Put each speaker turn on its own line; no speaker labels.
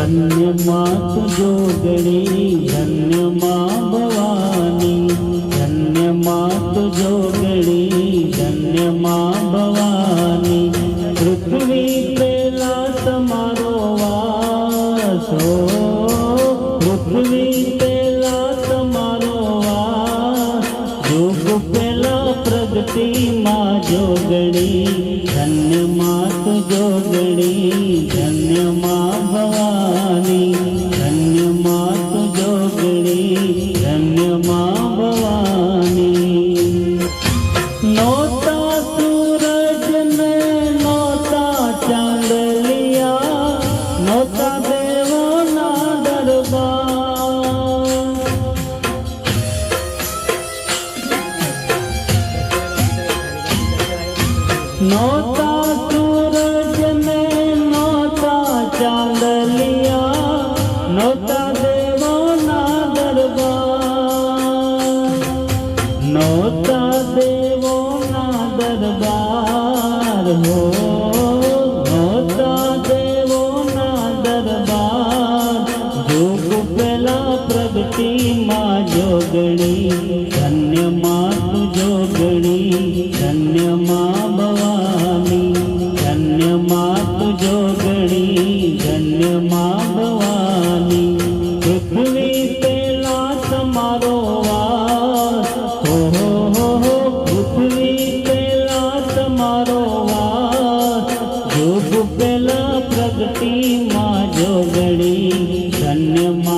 धन्य मात जोगणी धन्य माँ भवानी धन्य मात जोगणी धन्य माँ भवानी पृथ्वी पेला तमारो वास हो पृथ्वी पेला तमारो वास युग पेला प्रगति माँ जोगणी धन्य मात जोगणी धन्य माँ भवानी धन्य मात जोगणी धन्य माँ भवानी नौता सूरज ने नौता चांदलिया नौता देवों ना दरबार नौता सूरज ने नौता चांदलिया नौता देवों ना दरबार नौता देवों ना दरबार हो नौता देवों ना दरबार जोग पेला प्रगति माँ जोगणी धन्य मात जोगणी धन्य माँ भवानी धन्य मात जोगणी धन्य माँ भवानी पृथ्वी पेला तमारो वास हो पृथ्वी पेला तमारो वास जोग पेला प्रगति माँ जोगणी धन्य माँ